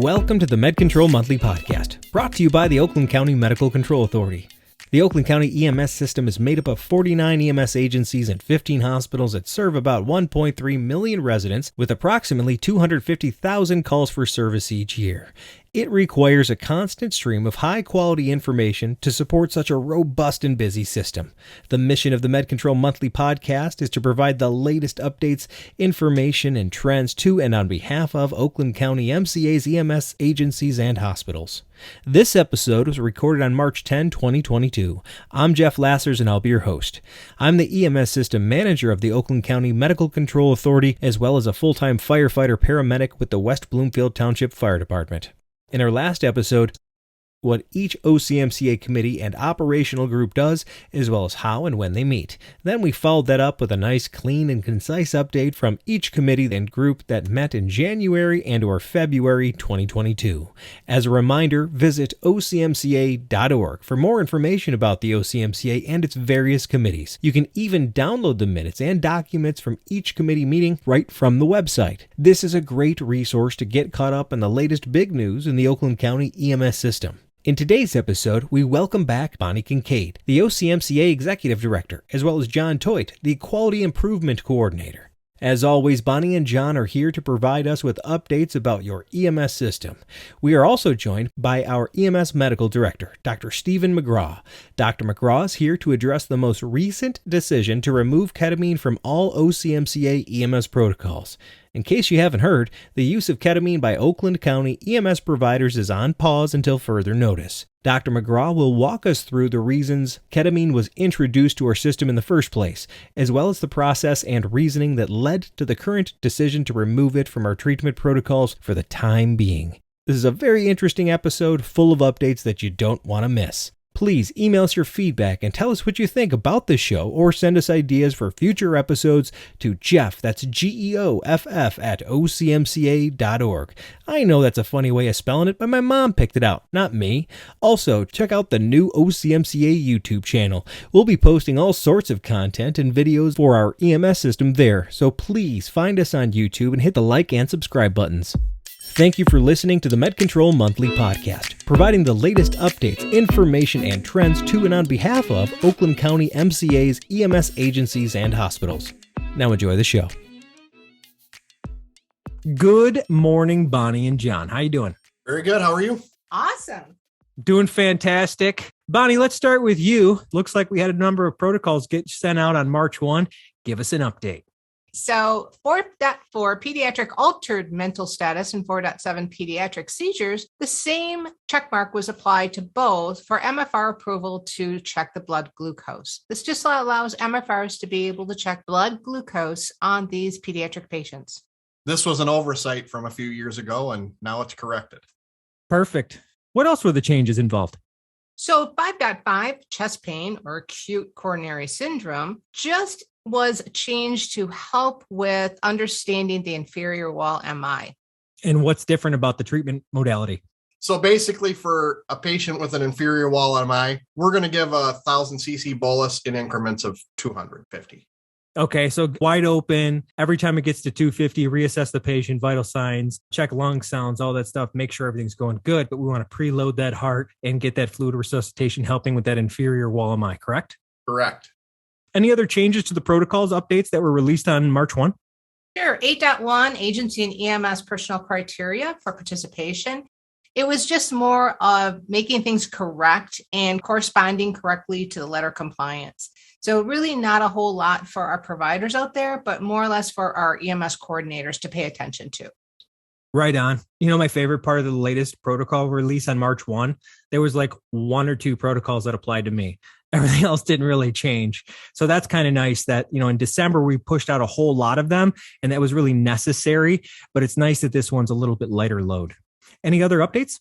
Welcome to the Med Control Monthly Podcast, brought to you by the Oakland County Medical Control Authority. The Oakland County EMS system is made up of 49 EMS agencies and 15 hospitals that serve about 1.3 million residents with approximately 250,000 calls for service each year. It requires a constant stream of high-quality information to support such a robust and busy system. The mission of the Med Control Monthly Podcast is to provide the latest updates, information, and trends to and on behalf of Oakland County MCA's EMS agencies and hospitals. This episode was recorded on March 10, 2022. I'm Jeff Lassers, and I'll be your host. I'm the EMS System Manager of the Oakland County Medical Control Authority, as well as a full-time firefighter-paramedic with the West Bloomfield Township Fire Department. In our last episode, what each OCMCA committee and operational group does, as well as how and when they meet. Then we followed that up with a nice, clean, and concise update from each committee and group that met in January and or February 2022. As a reminder, visit OCMCA.org for more information about the OCMCA and its various committees. You can even download the minutes and documents from each committee meeting right from the website. This is a great resource to get caught up on the latest big news in the Oakland County EMS system. In today's episode, we welcome back Bonnie Kincaid, the OCMCA Executive Director, as well as John Theut, the Quality Improvement Coordinator. As always, Bonnie and John are here to provide us with updates about your EMS system. We are also joined by our EMS Medical Director, Dr. Stephen McGraw. Dr. McGraw is here to address the most recent decision to remove ketamine from all OCMCA EMS protocols. In case you haven't heard, the use of ketamine by Oakland County EMS providers is on pause until further notice. Dr. McGraw will walk us through the reasons ketamine was introduced to our system in the first place, as well as the process and reasoning that led to the current decision to remove it from our treatment protocols for the time being. This is a very interesting episode full of updates that you don't want to miss. Please email us your feedback and tell us what you think about this show, or send us ideas for future episodes to Jeff, that's GEOFF, at OCMCA.org. I know that's a funny way of spelling it, but my mom picked it out, not me. Also, check out the new OCMCA YouTube channel. We'll be posting all sorts of content and videos for our EMS system there, so please find us on YouTube and hit the like and subscribe buttons. Thank you for listening to the Med Control Monthly Podcast, providing the latest updates, information, and trends to and on behalf of Oakland County MCA's EMS agencies and hospitals. Now enjoy the show. Good morning, Bonnie and John. How you doing? Very good. How are you? Awesome. Doing fantastic. Bonnie, let's start with you. Looks like we had a number of protocols get sent out on March 1. Give us an update. So 4.4 pediatric altered mental status and 4.7 pediatric seizures, the same checkmark was applied to both for MFR approval to check the blood glucose. This just allows MFRs to be able to check blood glucose on these pediatric patients. This was an oversight from a few years ago, and now it's corrected. Perfect. What else were the changes involved? So 5.5 chest pain or acute coronary syndrome just was changed to help with understanding the inferior wall MI. And what's different about the treatment modality? So basically, for a patient with an inferior wall MI, we're going to give a 1,000 cc bolus in increments of 250. Okay, so wide open. Every time it gets to 250, reassess the patient, vital signs, check lung sounds, all that stuff, make sure everything's going good. But we want to preload that heart and get that fluid resuscitation helping with that inferior wall MI, correct? Correct. Any other changes to the protocols updates that were released on March 1? Sure. 8.1 agency and EMS personnel criteria for participation. It was just more of making things correct and corresponding correctly to the letter compliance. So really not a whole lot for our providers out there, but more or less for our EMS coordinators to pay attention to. Right on. You know, my favorite part of the latest protocol release on March 1, there was like one or two protocols that applied to me. Everything else didn't really change. So that's kind of nice that, you know, in December, we pushed out a whole lot of them and that was really necessary, but it's nice that this one's a little bit lighter load. Any other updates?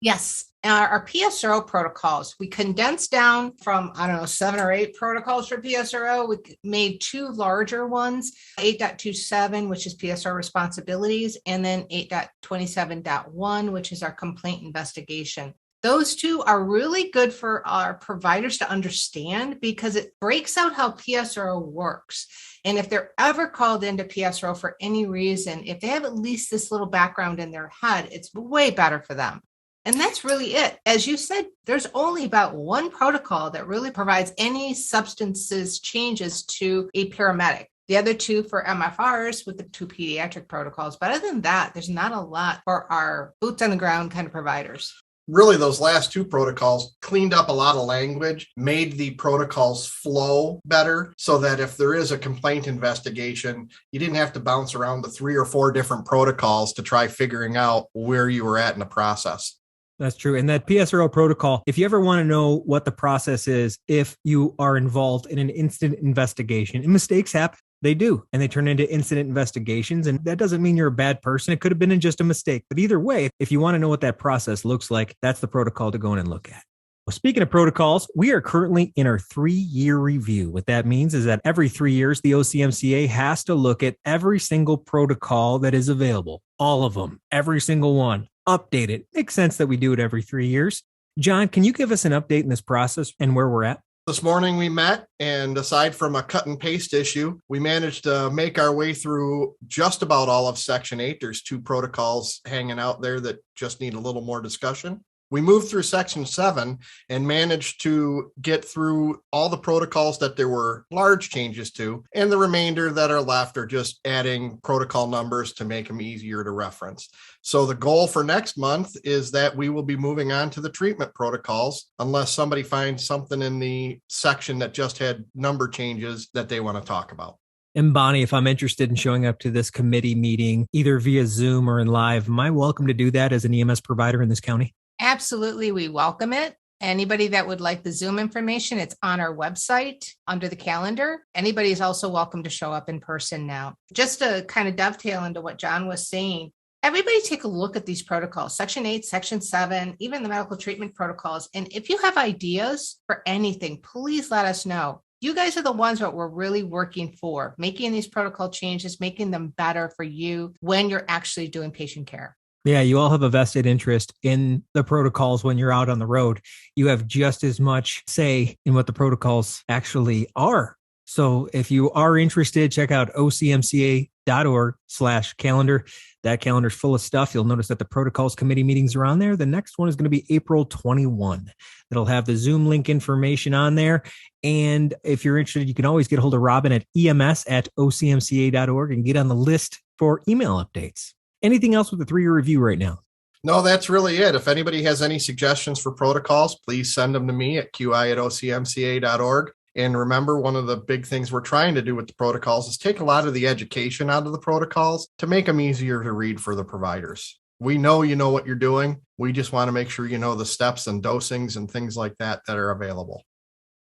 Yes. Our PSRO protocols, we condensed down from, 7 or 8 protocols for PSRO. We made 2 larger ones, 8.27, which is PSR responsibilities, and then 8.27.1, which is our complaint investigation. Those two are really good for our providers to understand because it breaks out how PSRO works. And if they're ever called into PSRO for any reason, if they have at least this little background in their head, it's way better for them. And that's really it. As you said, there's only about one protocol that really provides any substances changes to a paramedic. The other two for MFRs with the two pediatric protocols. But other than that, there's not a lot for our boots on the ground kind of providers. Really, those last two protocols cleaned up a lot of language, made the protocols flow better so that if there is a complaint investigation, you didn't have to bounce around the 3 or 4 different protocols to try figuring out where you were at in the process. That's true. And that PSRO protocol, if you ever want to know what the process is, if you are involved in an incident investigation, and mistakes happen, they do, and they turn into incident investigations. And that doesn't mean you're a bad person. It could have been in just a mistake. But either way, if you want to know what that process looks like, that's the protocol to go in and look at. Well, speaking of protocols, we are currently in our 3-year review. What that means is that every 3 years, the OCMCA has to look at every single protocol that is available. All of them, every single one, update it. Makes sense that we do it every 3 years. John, can you give us an update in this process and where we're at? This morning we met, and aside from a cut and paste issue, we managed to make our way through just about all of Section 8. There's 2 protocols hanging out there that just need a little more discussion. We moved through Section 7 and managed to get through all the protocols that there were large changes to, and the remainder that are left are just adding protocol numbers to make them easier to reference. So the goal for next month is that we will be moving on to the treatment protocols unless somebody finds something in the section that just had number changes that they want to talk about. And Bonnie, if I'm interested in showing up to this committee meeting, either via Zoom or in live, am I welcome to do that as an EMS provider in this county? Absolutely. We welcome it. Anybody that would like the Zoom information, it's on our website under the calendar. Anybody is also welcome to show up in person now. Just to kind of dovetail into what John was saying, everybody take a look at these protocols, Section 8, Section 7, even the medical treatment protocols. And if you have ideas for anything, please let us know. You guys are the ones that we're really working for, making these protocol changes, making them better for you when you're actually doing patient care. Yeah, you all have a vested interest in the protocols when you're out on the road. You have just as much say in what the protocols actually are. So if you are interested, check out OCMCA.org/calendar. That calendar is full of stuff. You'll notice that the protocols committee meetings are on there. The next one is going to be April 21. It'll have the Zoom link information on there. And if you're interested, you can always get a hold of Robin at EMS@OCMCA.org and get on the list for email updates. Anything else with the 3-year review right now? No, that's really it. If anybody has any suggestions for protocols, please send them to me at qi@ocmca.org. And remember, one of the big things we're trying to do with the protocols is take a lot of the education out of the protocols to make them easier to read for the providers. We know you know what you're doing. We just want to make sure you know the steps and dosings and things like that are available.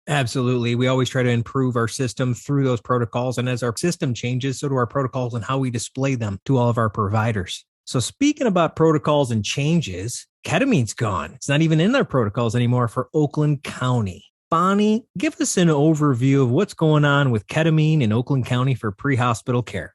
Absolutely. We always try to improve our system through those protocols. And as our system changes, so do our protocols and how we display them to all of our providers. So speaking about protocols and changes, ketamine's gone. It's not even in their protocols anymore for Oakland County. Bonnie, give us an overview of what's going on with ketamine in Oakland County for pre-hospital care.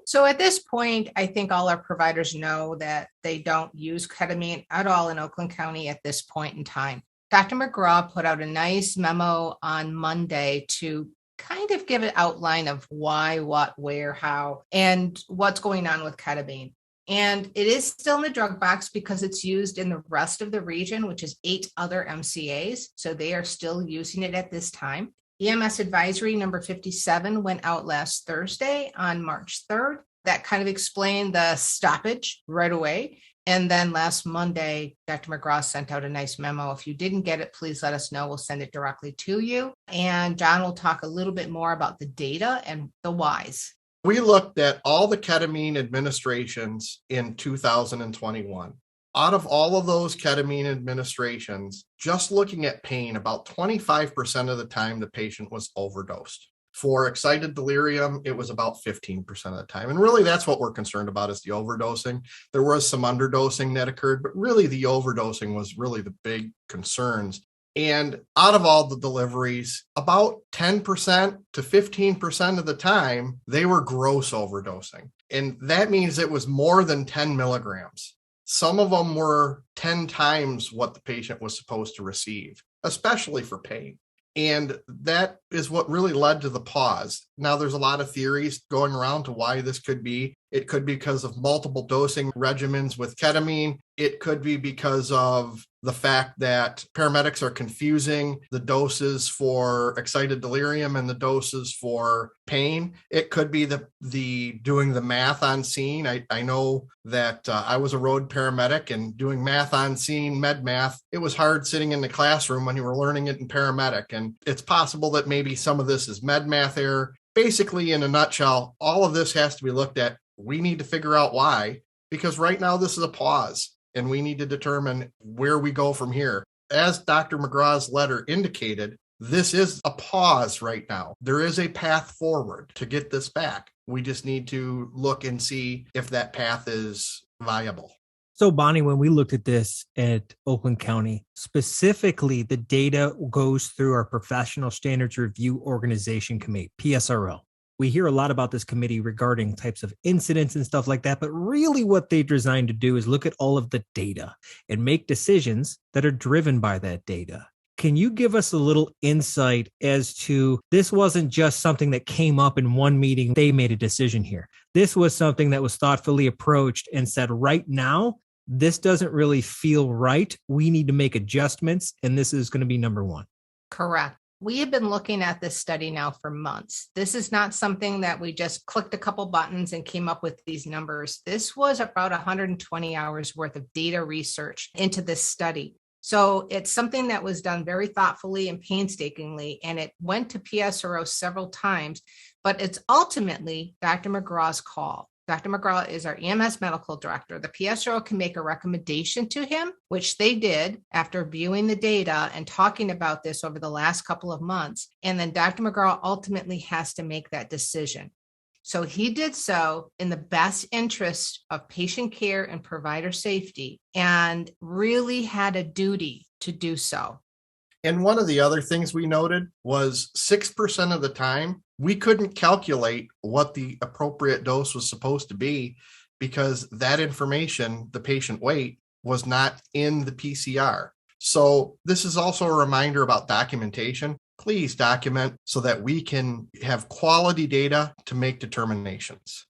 So at this point, I think all our providers know that they don't use ketamine at all in Oakland County at this point in time. Dr. McGraw put out a nice memo on Monday to kind of give an outline of why, what, where, how, and what's going on with ketamine. And it is still in the drug box because it's used in the rest of the region, which is 8 other MCAs. So they are still using it at this time. EMS Advisory number 57 went out last Thursday on March 3rd. That kind of explained the stoppage right away. And then last Monday, Dr. McGraw sent out a nice memo. If you didn't get it, please let us know. We'll send it directly to you. And John will talk a little bit more about the data and the whys. We looked at all the ketamine administrations in 2021. Out of all of those ketamine administrations, just looking at pain, about 25% of the time the patient was overdosed. For excited delirium, it was about 15% of the time. And really, that's what we're concerned about is the overdosing. There was some underdosing that occurred, but really the overdosing was really the big concerns. And out of all the deliveries, about 10% to 15% of the time, they were gross overdosing. And that means it was more than 10 milligrams. Some of them were 10 times what the patient was supposed to receive, especially for pain. And that is what really led to the pause. Now, there's a lot of theories going around to why this could be. It could be because of multiple dosing regimens with ketamine. It could be because of the fact that paramedics are confusing the doses for excited delirium and the doses for pain. It could be the doing the math on scene. I know that I was a road paramedic, and doing math on scene, med math, it was hard sitting in the classroom when you were learning it in paramedic. And it's possible that maybe some of this is med math error. Basically, in a nutshell, all of this has to be looked at. We need to figure out why, because right now this is a pause, and we need to determine where we go from here. As Dr. McGraw's letter indicated, this is a pause right now. There is a path forward to get this back. We just need to look and see if that path is viable. So, Bonnie, when we looked at this at Oakland County, specifically the data goes through our Professional Standards Review Organization Committee, PSRO. We hear a lot about this committee regarding types of incidents and stuff like that, but really what they're designed to do is look at all of the data and make decisions that are driven by that data. Can you give us a little insight as to this wasn't just something that came up in one meeting, they made a decision here. This was something that was thoughtfully approached and said, right now, this doesn't really feel right. We need to make adjustments, and this is going to be number one. Correct. We have been looking at this study now for months. This is not something that we just clicked a couple buttons and came up with these numbers. This was about 120 hours worth of data research into this study. So it's something that was done very thoughtfully and painstakingly, and it went to PSRO several times, but it's ultimately Dr. McGraw's call. Dr. McGraw is our EMS Medical Director. The PSRO can make a recommendation to him, which they did after viewing the data and talking about this over the last couple of months. And then Dr. McGraw ultimately has to make that decision. So he did so in the best interest of patient care and provider safety, and really had a duty to do so. And one of the other things we noted was 6% of the time, we couldn't calculate what the appropriate dose was supposed to be because that information, the patient weight, was not in the PCR. So this is also a reminder about documentation. Please document so that we can have quality data to make determinations.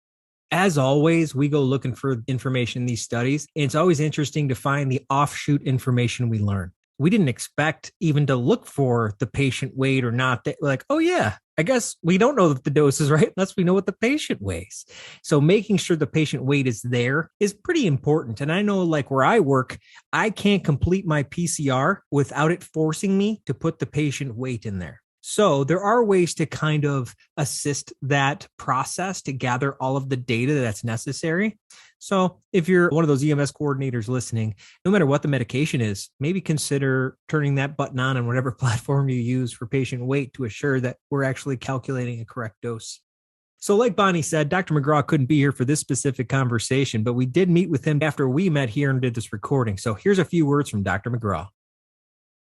As always, we go looking for information in these studies. And it's always interesting to find the offshoot information we learn. We didn't expect even to look for the patient weight or not. We're like, oh yeah, I guess we don't know if the dose is right unless we know what the patient weighs. So making sure the patient weight is there is pretty important. And I know, like where I work, I can't complete my PCR without it forcing me to put the patient weight in there. So there are ways to kind of assist that process to gather all of the data that's necessary. So if you're one of those EMS coordinators listening, no matter what the medication is, maybe consider turning that button on whatever platform you use for patient weight to assure that we're actually calculating a correct dose. So like Bonnie said, Dr. McGraw couldn't be here for this specific conversation, but we did meet with him after we met here and did this recording. So here's a few words from Dr. McGraw.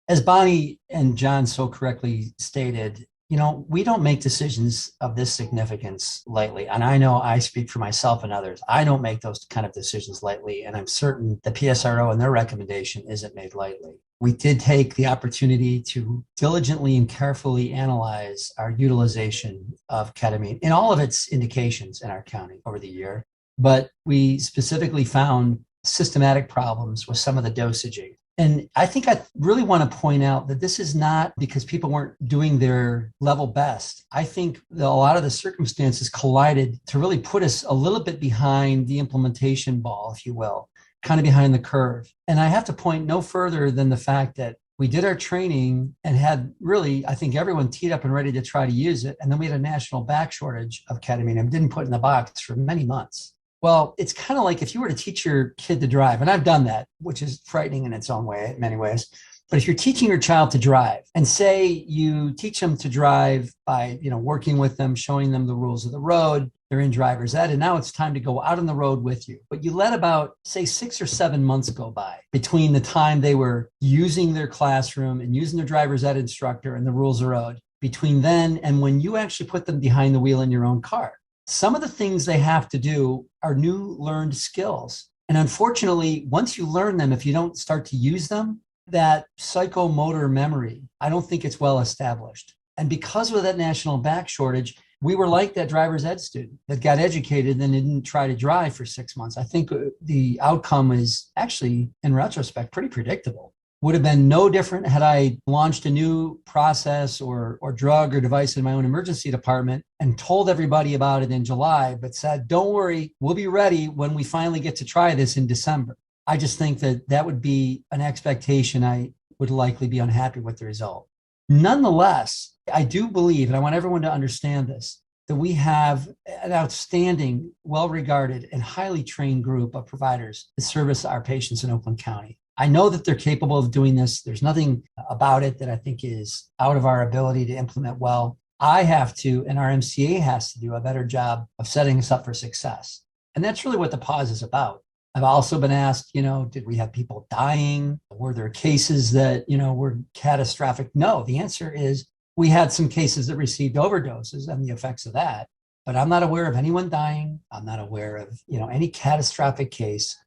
As Bonnie and John so correctly stated, we don't make decisions of this significance lightly. And I know I speak for myself and others. I don't make those kind of decisions lightly. And I'm certain the PSRO and their recommendation isn't made lightly. We did take the opportunity to diligently and carefully analyze our utilization of ketamine in all of its indications in our county over the year. But we specifically found systematic problems with some of the dosaging. And I think I really want to point out that this is not because people weren't doing their level best. I think that a lot of the circumstances collided to really put us a little bit behind the implementation ball, if you will, kind of behind the curve. And I have to point no further than the fact that we did our training and had really, I think, everyone teed up and ready to try to use it. And then we had a national back shortage of ketamine and didn't put it in the box for many months. Well, it's kind of like if you were to teach your kid to drive, and I've done that, which is frightening in its own way, in many ways. But if you're teaching your child to drive and say you teach them to drive by, working with them, showing them the rules of the road, they're in driver's ed, and now it's time to go out on the road with you. But you let about, say, 6 or 7 months go by between the time they were using their classroom and using their driver's ed instructor and the rules of the road, between then and when you actually put them behind the wheel in your own car. Some of the things they have to do are new learned skills. And unfortunately, once you learn them, if you don't start to use them, that psychomotor memory, I don't think it's well established. And because of that national back shortage, we were like that driver's ed student that got educated and then didn't try to drive for 6 months. I think the outcome is actually, in retrospect, pretty predictable. Would have been no different had I launched a new process or drug or device in my own emergency department and told everybody about it in July, but said, don't worry, we'll be ready when we finally get to try this in December. I just think that would be an expectation. I would likely be unhappy with the result. Nonetheless, I do believe, and I want everyone to understand this, that we have an outstanding, well-regarded, and highly trained group of providers that service our patients in Oakland County. I know that they're capable of doing this. There's nothing about it that I think is out of our ability to implement well. I have to, and our MCA has to do a better job of setting us up for success. And that's really what the pause is about. I've also been asked, did we have people dying? Were there cases that, were catastrophic? No, the answer is we had some cases that received overdoses and the effects of that, but I'm not aware of anyone dying. I'm not aware of, any catastrophic case.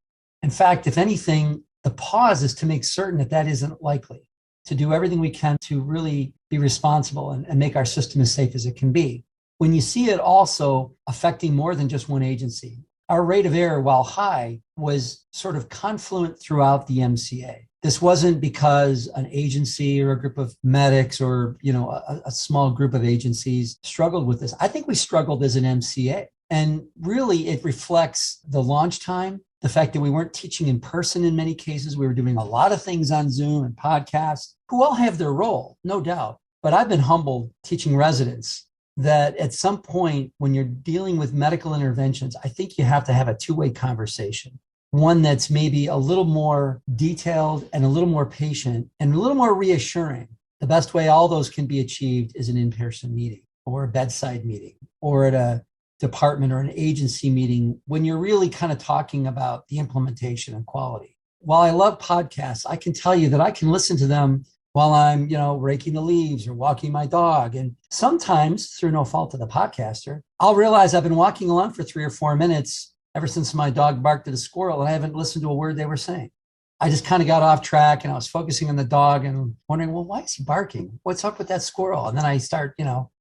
In fact, if anything, the pause is to make certain that isn't likely, to do everything we can to really be responsible and make our system as safe as it can be. When you see it also affecting more than just one agency, our rate of error, while high, was sort of confluent throughout the MCA. This wasn't because an agency or a group of medics or, a small group of agencies struggled with this. I think we struggled as an MCA. And really, it reflects the launch time, the fact that we weren't teaching in person in many cases. We were doing a lot of things on Zoom and podcasts, who all have their role, no doubt. But I've been humbled teaching residents that at some point when you're dealing with medical interventions, I think you have to have a two-way conversation, one that's maybe a little more detailed and a little more patient and a little more reassuring. The best way all those can be achieved is an in-person meeting or a bedside meeting or at a department or an agency meeting when you're really kind of talking about the implementation and quality. While I love podcasts, I can tell you that I can listen to them while I'm, raking the leaves or walking my dog. And sometimes, through no fault of the podcaster, I'll realize I've been walking along for 3 or 4 minutes ever since my dog barked at a squirrel and I haven't listened to a word they were saying. I just kind of got off track and I was focusing on the dog and wondering, well, why is he barking? What's up with that squirrel? And then I start,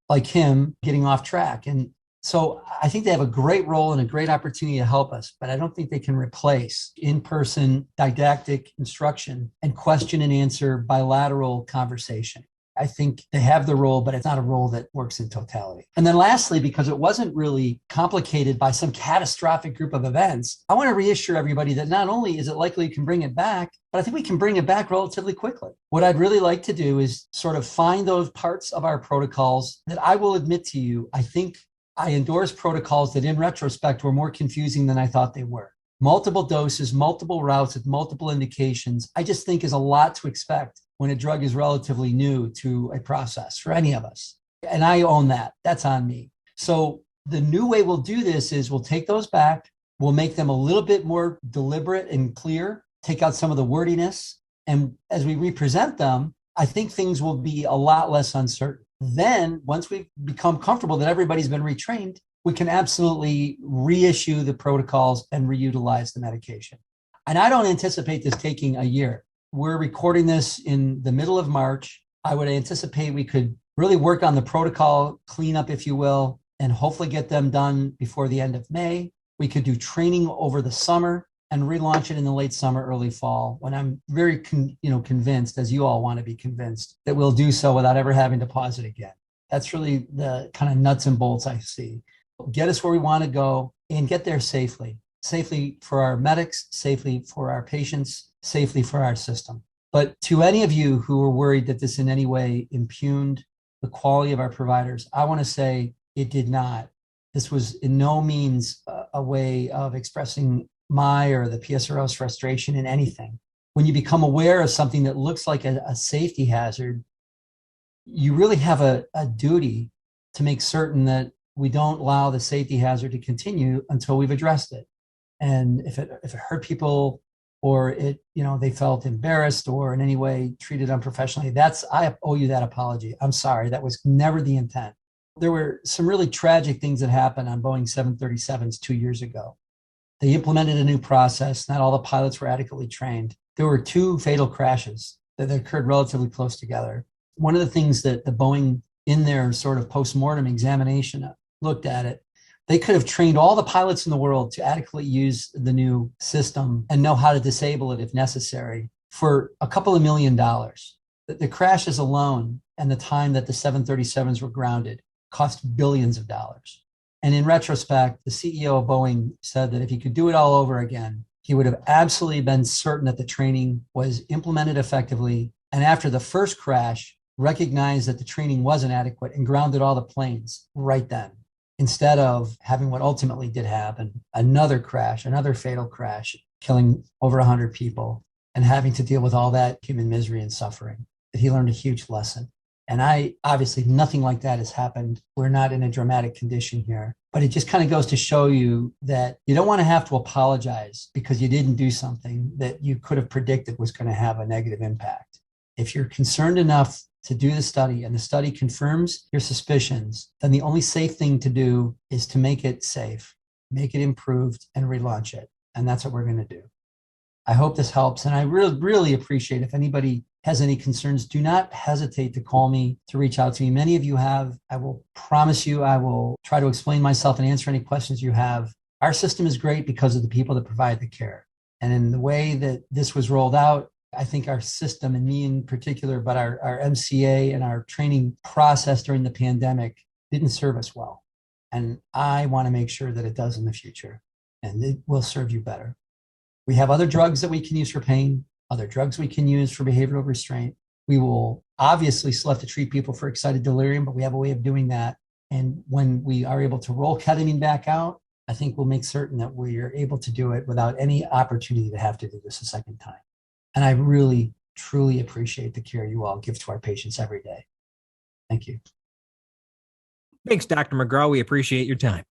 like him, getting off track. And so I think they have a great role and a great opportunity to help us, but I don't think they can replace in-person didactic instruction and question and answer bilateral conversation. I think they have the role, but it's not a role that works in totality. And then lastly, because it wasn't really complicated by some catastrophic group of events, I want to reassure everybody that not only is it likely you can bring it back, but I think we can bring it back relatively quickly. What I'd really like to do is sort of find those parts of our protocols that I will admit to you, I think I endorse protocols that in retrospect were more confusing than I thought they were. Multiple doses, multiple routes with multiple indications, I just think is a lot to expect when a drug is relatively new to a process for any of us. And I own that. That's on me. So the new way we'll do this is we'll take those back. We'll make them a little bit more deliberate and clear, take out some of the wordiness. And as we represent them, I think things will be a lot less uncertain. Then once we've become comfortable that everybody's been retrained, we can absolutely reissue the protocols and reutilize the medication. And I don't anticipate this taking a year. We're recording this in the middle of March. I would anticipate we could really work on the protocol cleanup, if you will, and hopefully get them done before the end of May. We could do training over the summer and relaunch it in the late summer, early fall, when I'm very convinced, as you all want to be convinced, that we'll do so without ever having to pause it again. That's really the kind of nuts and bolts I see. Get us where we want to go and get there safely for our medics, safely for our patients, safely for our system. But to any of you who are worried that this in any way impugned the quality of our providers, I want to say it did not. This was in no means a way of expressing my or the PSRO's frustration in anything. When you become aware of something that looks like a safety hazard, you really have a duty to make certain that we don't allow the safety hazard to continue until we've addressed it. And if it hurt people or they felt embarrassed or in any way treated unprofessionally, I owe you that apology. I'm sorry. That was never the intent. There were some really tragic things that happened on Boeing 737s 2 years ago. They implemented a new process. Not all the pilots were adequately trained. There were 2 fatal crashes that occurred relatively close together. One of the things that the Boeing, in their sort of post-mortem examination, looked at it, they could have trained all the pilots in the world to adequately use the new system and know how to disable it if necessary for a couple of $1 million. The crashes alone and the time that the 737s were grounded cost billions of dollars. And in retrospect, the CEO of Boeing said that if he could do it all over again, he would have absolutely been certain that the training was implemented effectively. And after the first crash, recognized that the training wasn't adequate and grounded all the planes right then, instead of having what ultimately did happen, another crash, another fatal crash, killing over 100 people and having to deal with all that human misery and suffering. That he learned a huge lesson. And obviously nothing like that has happened. We're not in a dramatic condition here, but it just kind of goes to show you that you don't want to have to apologize because you didn't do something that you could have predicted was going to have a negative impact. If you're concerned enough to do the study and the study confirms your suspicions, then the only safe thing to do is to make it safe, make it improved, and relaunch it. And that's what we're going to do. I hope this helps. And I really appreciate if anybody has any concerns, do not hesitate to call me, to reach out to me. Many of you have. I will promise you I will try to explain myself and answer any questions you have. Our system is great because of the people that provide the care. And in the way that this was rolled out, I think our system, and me in particular, but our MCA and our training process during the pandemic didn't serve us well. And I want to make sure that it does in the future, and it will serve you better. We have other drugs that we can use for pain, other drugs we can use for behavioral restraint. We will obviously still have to treat people for excited delirium, but we have a way of doing that. And when we are able to roll ketamine back out, I think we'll make certain that we are able to do it without any opportunity to have to do this a second time. And I really, truly appreciate the care you all give to our patients every day. Thank you. Thanks, Dr. McGraw. We appreciate your time.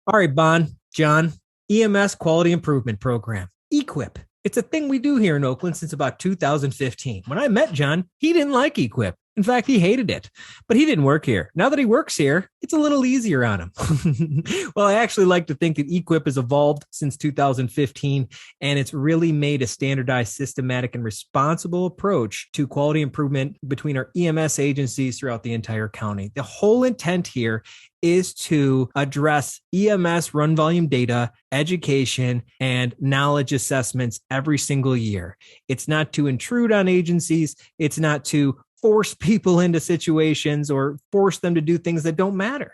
All right, John, EMS Quality Improvement Program, EQIP. It's a thing we do here in Oakland since about 2015. When I met John, he didn't like EQIP. In fact, he hated it, but he didn't work here. Now that he works here, it's a little easier on him. Well, I actually like to think that EQIP has evolved since 2015, and it's really made a standardized, systematic, and responsible approach to quality improvement between our EMS agencies throughout the entire county. The whole intent here is to address EMS run volume data, education, and knowledge assessments every single year. It's not to intrude on agencies. It's not to force people into situations or force them to do things that don't matter.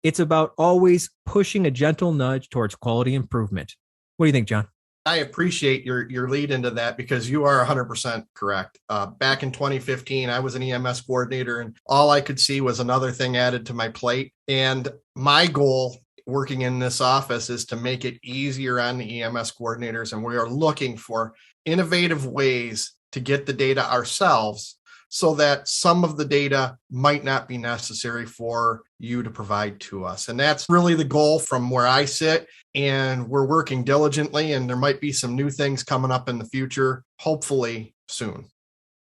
It's about always pushing a gentle nudge towards quality improvement. What do you think, John? I appreciate your lead into that because you are 100% correct. Back in 2015, I was an EMS coordinator and all I could see was another thing added to my plate. And my goal working in this office is to make it easier on the EMS coordinators. And we are looking for innovative ways to get the data ourselves so that some of the data might not be necessary for you to provide to us. And that's really the goal from where I sit. And we're working diligently, and there might be some new things coming up in the future, hopefully soon.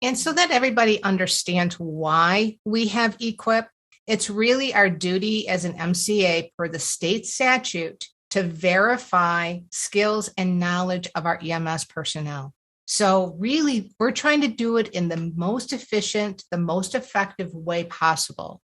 And so that everybody understands why we have EQIP, it's really our duty as an MCA per the state statute to verify skills and knowledge of our EMS personnel. So really, we're trying to do it in the most efficient, the most effective way possible.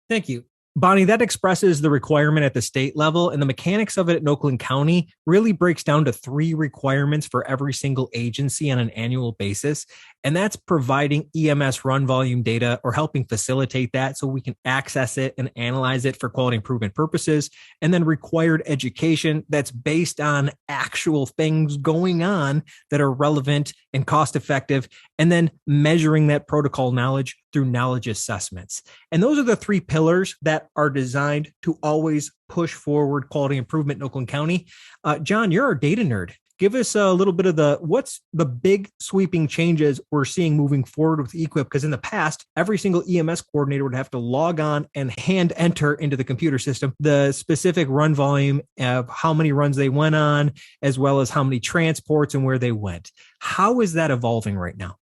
Thank you. Bonnie, that expresses the requirement at the state level, and the mechanics of it in Oakland County really breaks down to 3 requirements for every single agency on an annual basis. And that's providing EMS run volume data or helping facilitate that so we can access it and analyze it for quality improvement purposes. And then required education that's based on actual things going on that are relevant and cost effective. And then measuring that protocol knowledge through knowledge assessments. And those are the 3 pillars that are designed to always push forward quality improvement in Oakland County. John, you're our data nerd. Give us a little bit of what's the big sweeping changes we're seeing moving forward with EQIP? Because in the past, every single EMS coordinator would have to log on and hand enter into the computer system the specific run volume of how many runs they went on, as well as how many transports and where they went. How is that evolving right now?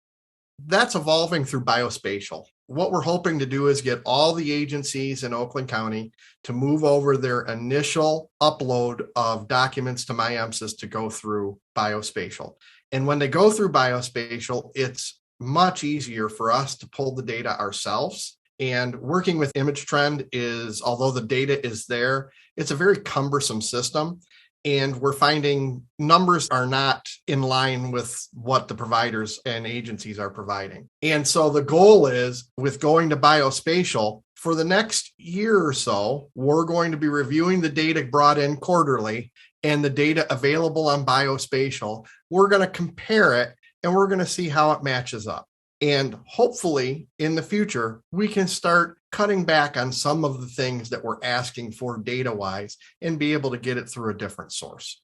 That's evolving through biospatial. what we're hoping to do is get all the agencies in Oakland County to move over their initial upload of documents to MyEMSIS to go through biospatial. And when they go through biospatial, it's much easier for us to pull the data ourselves. And working with ImageTrend is, although the data is there, it's a very cumbersome system. And we're finding numbers are not in line with what the providers and agencies are providing. And so the goal is, with going to biospatial, for the next year or so, we're going to be reviewing the data brought in quarterly and the data available on biospatial. We're going to compare it and we're going to see how it matches up. And hopefully in the future, we can start cutting back on some of the things that we're asking for data-wise and be able to get it through a different source.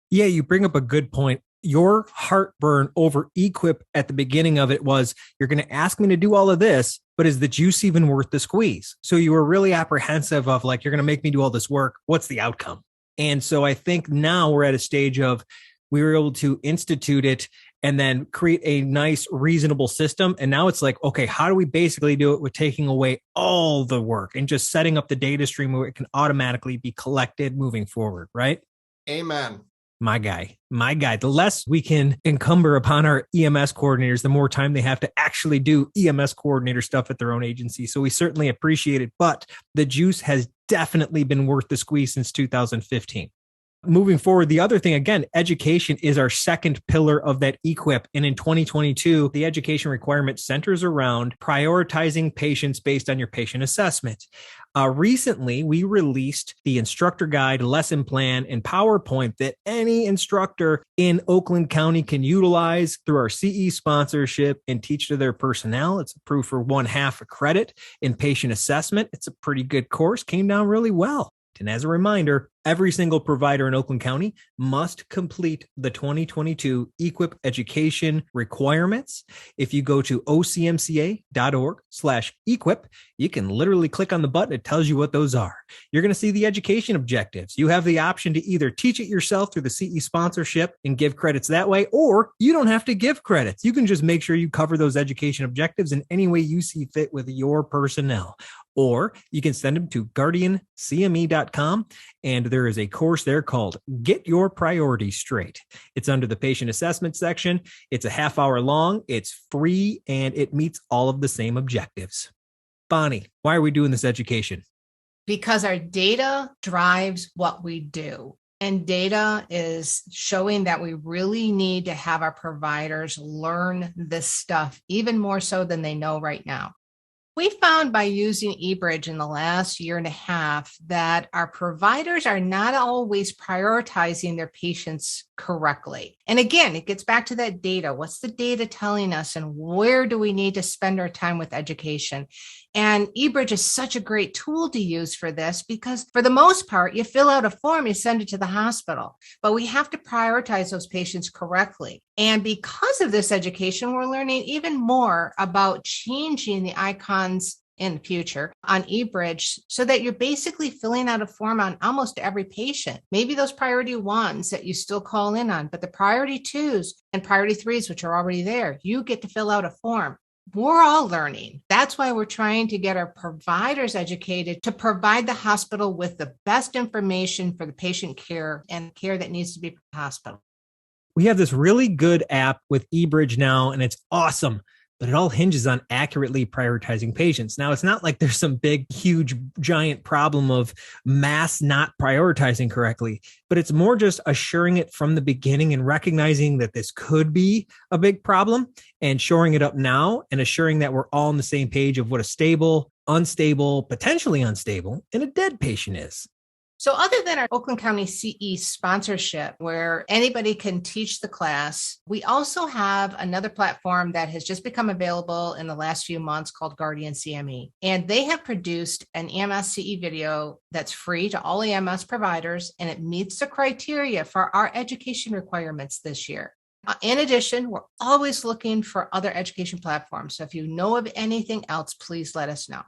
Yeah, you bring up a good point. Your heartburn over EQIP at the beginning of it was, you're going to ask me to do all of this, but is the juice even worth the squeeze? So you were really apprehensive of, like, you're going to make me do all this work. What's the outcome? And so I think now we're at a stage of, we were able to institute it and then create a nice, reasonable system. And now it's like, okay, how do we basically do it with taking away all the work and just setting up the data stream where it can automatically be collected moving forward, right? Amen. My guy. The less we can encumber upon our EMS coordinators, the more time they have to actually do EMS coordinator stuff at their own agency. So we certainly appreciate it, but the juice has definitely been worth the squeeze since 2015. Moving forward, the other thing, again, education is our second pillar of that EQIP. And in 2022, the education requirement centers around prioritizing patients based on your patient assessment. Recently, we released the instructor guide, lesson plan, and PowerPoint that any instructor in Oakland County can utilize through our CE sponsorship and teach to their personnel. It's approved for 1/2 a credit in patient assessment. It's a pretty good course, came down really well. And as a reminder, every single provider in Oakland County must complete the 2022 EQIP education requirements. If you go to ocmca.org/EQIP, you can literally click on the button. It tells you what those are. You're going to see the education objectives. You have the option to either teach it yourself through the CE sponsorship and give credits that way, or you don't have to give credits. You can just make sure you cover those education objectives in any way you see fit with your personnel. Or you can send them to guardiancme.com, and there is a course there called Get Your Priorities Straight. It's under the patient assessment section. It's a 1/2 hour long. It's free, and it meets all of the same objectives. Bonnie, why are we doing this education? Because our data drives what we do. And data is showing that we really need to have our providers learn this stuff even more so than they know right now. We found by using eBridge in the last 1.5 years that our providers are not always prioritizing their patients correctly. And again, it gets back to that data. What's the data telling us, and where do we need to spend our time with education? And eBridge is such a great tool to use for this, because for the most part, you fill out a form, you send it to the hospital, but we have to prioritize those patients correctly. And because of this education, we're learning even more about changing the icons in the future on eBridge so that you're basically filling out a form on almost every patient. Maybe those priority 1s that you still call in on, but the priority 2s and priority 3s, which are already there, you get to fill out a form. We're all learning. That's why we're trying to get our providers educated to provide the hospital with the best information for the patient care and care that needs to be for the hospital. We have this really good app with eBridge now, and it's awesome, but it all hinges on accurately prioritizing patients. Now, it's not like there's some big, huge, giant problem of mass not prioritizing correctly, but it's more just assuring it from the beginning and recognizing that this could be a big problem and shoring it up now and assuring that we're all on the same page of what a stable, unstable, potentially unstable, and a dead patient is. So other than our Oakland County CE sponsorship, where anybody can teach the class, we also have another platform that has just become available in the last few months called Guardian CME. And they have produced an EMS CE video that's free to all EMS providers, and it meets the criteria for our education requirements this year. In addition, we're always looking for other education platforms. So if you know of anything else, please let us know.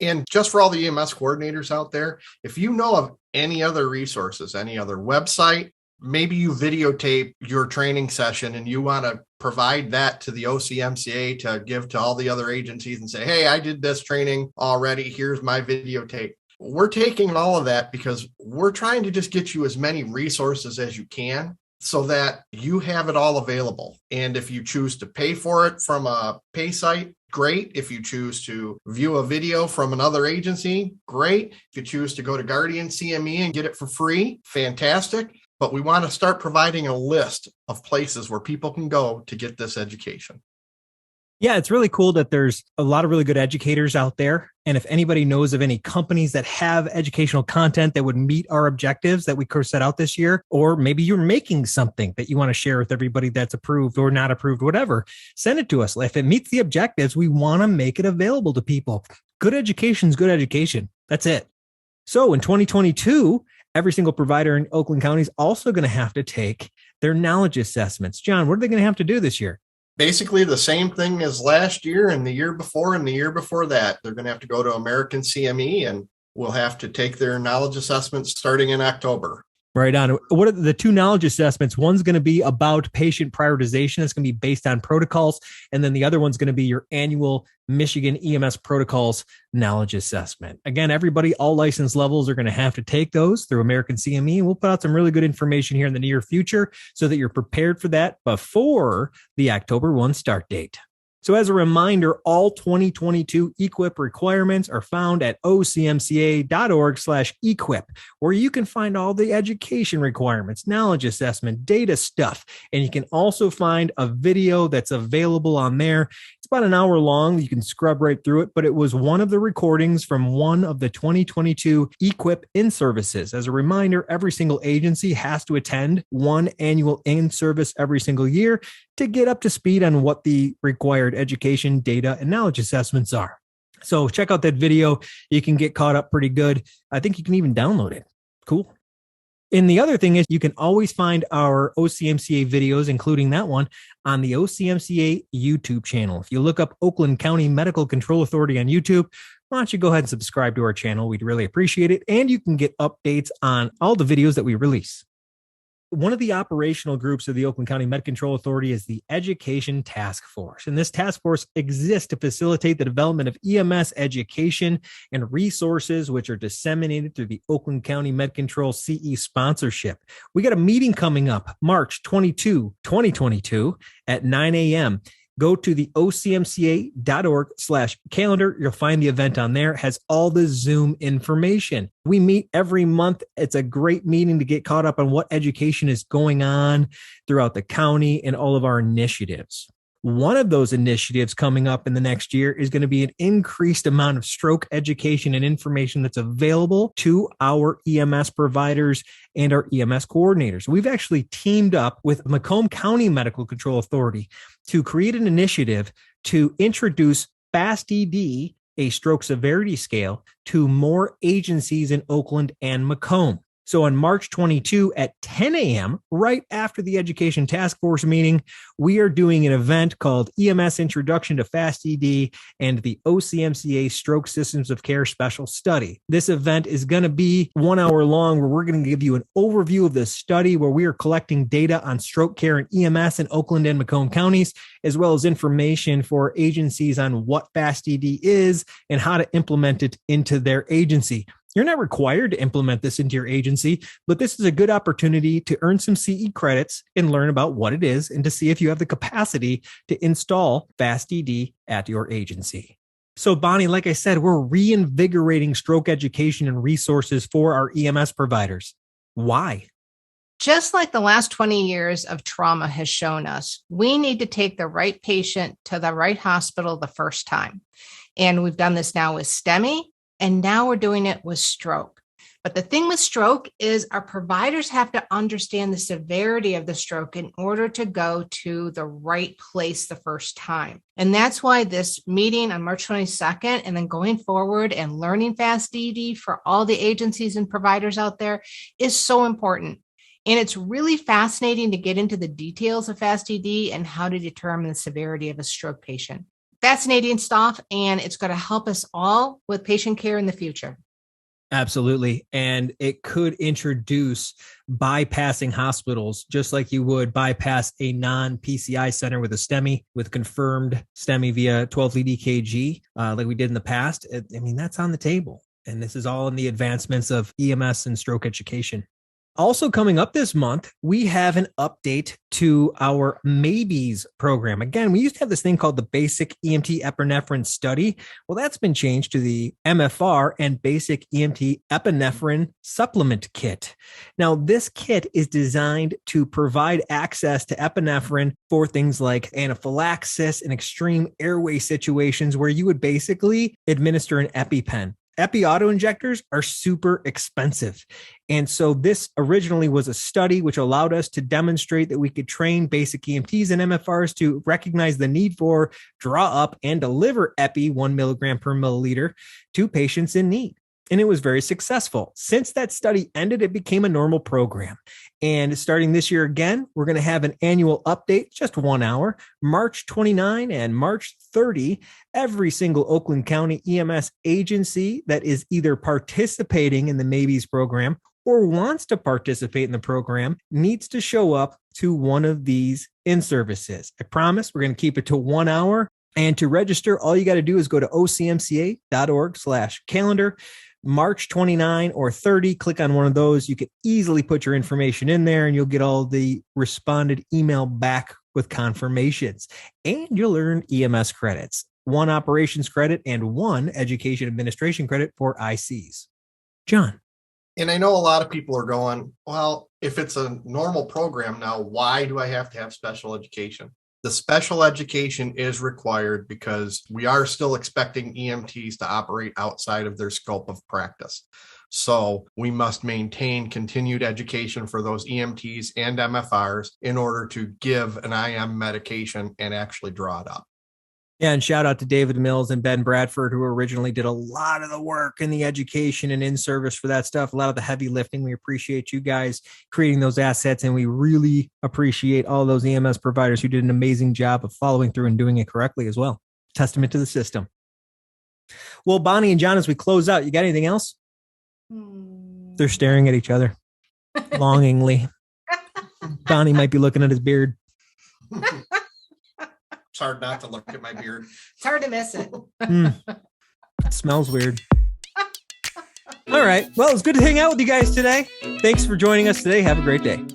And just for all the EMS coordinators out there, if you know of any other resources, any other website, maybe you videotape your training session and you want to provide that to the OCMCA to give to all the other agencies and say, hey, I did this training already. Here's my videotape. We're taking all of that because we're trying to just get you as many resources as you can so that you have it all available. And if you choose to pay for it from a pay site, great. If you choose to view a video from another agency, great. If you choose to go to Guardian CME and get it for free, fantastic. But we want to start providing a list of places where people can go to get this education. Yeah, it's really cool that there's a lot of really good educators out there. And if anybody knows of any companies that have educational content that would meet our objectives that we set out this year, or maybe you're making something that you want to share with everybody that's approved or not approved, whatever, send it to us. If it meets the objectives, we want to make it available to people. Good education is good education. That's it. So in 2022, every single provider in Oakland County is also going to have to take their knowledge assessments. John, what are they going to have to do this year? Basically the same thing as last year and the year before and the year before that. They're going to have to go to American CME and we'll have to take their knowledge assessments starting in October. Right on. What are the two knowledge assessments? One's going to be about patient prioritization. It's going to be based on protocols. And then the other one's going to be your annual Michigan EMS Protocols knowledge assessment. Again, everybody, all license levels are going to have to take those through American CME. And we'll put out some really good information here in the near future so that you're prepared for that before the October 1 start date. So as a reminder, all 2022 EQIP requirements are found at ocmca.org/EQIP, where you can find all the education requirements, knowledge assessment, data stuff. And you can also find a video that's available on there. It's about an hour long. You can scrub right through it, but it was one of the recordings from one of the 2022 EQIP in-services. As a reminder, every single agency has to attend one annual in-service every single year to get up to speed on what the required education, data, and knowledge assessments are. So check out that video. You can get caught up pretty good. I think you can even download it. Cool. And the other thing is you can always find our OCMCA videos, including that one, on the OCMCA YouTube channel. If you look up Oakland County Medical Control Authority on YouTube, why don't you go ahead and subscribe to our channel? We'd really appreciate it. And you can get updates on all the videos that we release. One of the operational groups of the Oakland County Medical Control Authority is the Education Task Force. And this task force exists to facilitate the development of EMS education and resources, which are disseminated through the Oakland County Med Control CE sponsorship. We got a meeting coming up March 22, 2022 at 9 a.m. Go to the ocmca.org/calendar. You'll find the event on there. It has all the Zoom information. We meet every month. It's a great meeting to get caught up on what education is going on throughout the county and all of our initiatives. One of those initiatives coming up in the next year is going to be an increased amount of stroke education and information that's available to our EMS providers and our EMS coordinators. We've actually teamed up with Macomb County Medical Control Authority to create an initiative to introduce FAST-ED, a stroke severity scale, to more agencies in Oakland and Macomb. So on March 22 at 10 a.m., right after the Education Task Force meeting, we are doing an event called EMS Introduction to FAST-ED and the OCMCA Stroke Systems of Care Special Study. This event is going to be 1 hour long, where we're going to give you an overview of this study, where we are collecting data on stroke care and EMS in Oakland and Macomb counties, as well as information for agencies on what FAST-ED is and how to implement it into their agency. You're not required to implement this into your agency, but this is a good opportunity to earn some CE credits and learn about what it is and to see if you have the capacity to install FAST-ED at your agency. So Bonnie, like I said, we're reinvigorating stroke education and resources for our EMS providers. Why? Just like the last 20 years of trauma has shown us, we need to take the right patient to the right hospital the first time. And we've done this now with STEMI. And now we're doing it with stroke. But the thing with stroke is our providers have to understand the severity of the stroke in order to go to the right place the first time. And that's why this meeting on March 22nd and then going forward and learning FAST-ED for all the agencies and providers out there is so important. And it's really fascinating to get into the details of FAST-ED and how to determine the severity of a stroke patient. Fascinating stuff, and it's going to help us all with patient care in the future. Absolutely. And it could introduce bypassing hospitals, just like you would bypass a non-PCI center with a STEMI, with confirmed STEMI via 12-lead EKG, like we did in the past. I mean, that's on the table. And this is all in the advancements of EMS and stroke education. Also coming up this month, we have an update to our Maybes program. Again, we used to have this thing called the Basic EMT Epinephrine Study. Well, that's been changed to the MFR and Basic EMT Epinephrine Supplement Kit. Now, this kit is designed to provide access to epinephrine for things like anaphylaxis and extreme airway situations where you would basically administer an EpiPen. Epi auto injectors are super expensive. And so this originally was a study which allowed us to demonstrate that we could train basic EMTs and MFRs to recognize the need for, draw up, and deliver Epi 1 milligram per milliliter to patients in need. And it was very successful. Since that study ended, it became a normal program. And starting this year again, we're going to have an annual update, just 1 hour, March 29 and March 30. Every single Oakland County EMS agency that is either participating in the Maybes program or wants to participate in the program needs to show up to one of these in-services. I promise we're going to keep it to 1 hour. And to register, all you got to do is go to ocmca.org/calendar. March 29 or 30, click on one of those. You can easily put your information in there and you'll get all the responded email back with confirmations. And you'll earn EMS credits, 1 operations credit and 1 education administration credit for ICs. John. And I know a lot of people are going, well, if it's a normal program now, why do I have to have special education? The special education is required because we are still expecting EMTs to operate outside of their scope of practice. So we must maintain continued education for those EMTs and MFRs in order to give an IM medication and actually draw it up. Yeah, and shout out to David Mills and Ben Bradford, who originally did a lot of the work in the education and in-service for that stuff, a lot of the heavy lifting. We appreciate you guys creating those assets, and we really appreciate all those EMS providers who did an amazing job of following through and doing it correctly as well. Testament to the system. Well, Bonnie and John, as we close out, you got anything else? They're staring at each other longingly. Bonnie might be looking at his beard. It's hard not to look at my beard. It's hard to miss it. It smells weird. All right. Well, it's good to hang out with you guys today. Thanks for joining us today. Have a great day.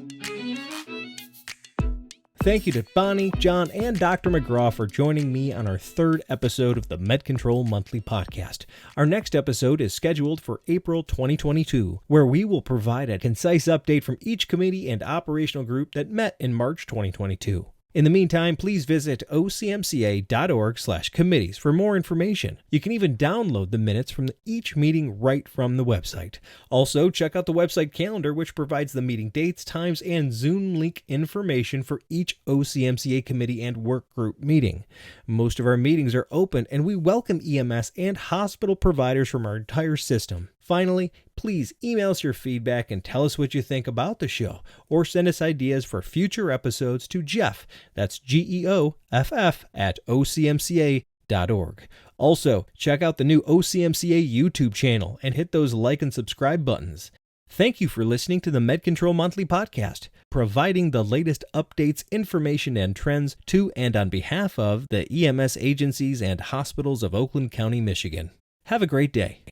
Thank you to Bonnie, John, and Dr. McGraw for joining me on our 3rd episode of the MedControl Monthly Podcast. Our next episode is scheduled for April 2022, where we will provide a concise update from each committee and operational group that met in March 2022. In the meantime, please visit ocmca.org/committees for more information. You can even download the minutes from each meeting right from the website. Also, check out the website calendar, which provides the meeting dates, times, and Zoom link information for each OCMCA committee and work group meeting. Most of our meetings are open, and we welcome EMS and hospital providers from our entire system. Finally, please email us your feedback and tell us what you think about the show, or send us ideas for future episodes to Jeff, that's GEOFF, at OCMCA.org. Also, check out the new OCMCA YouTube channel and hit those like and subscribe buttons. Thank you for listening to the MedControl Monthly Podcast, providing the latest updates, information, and trends to and on behalf of the EMS agencies and hospitals of Oakland County, Michigan. Have a great day.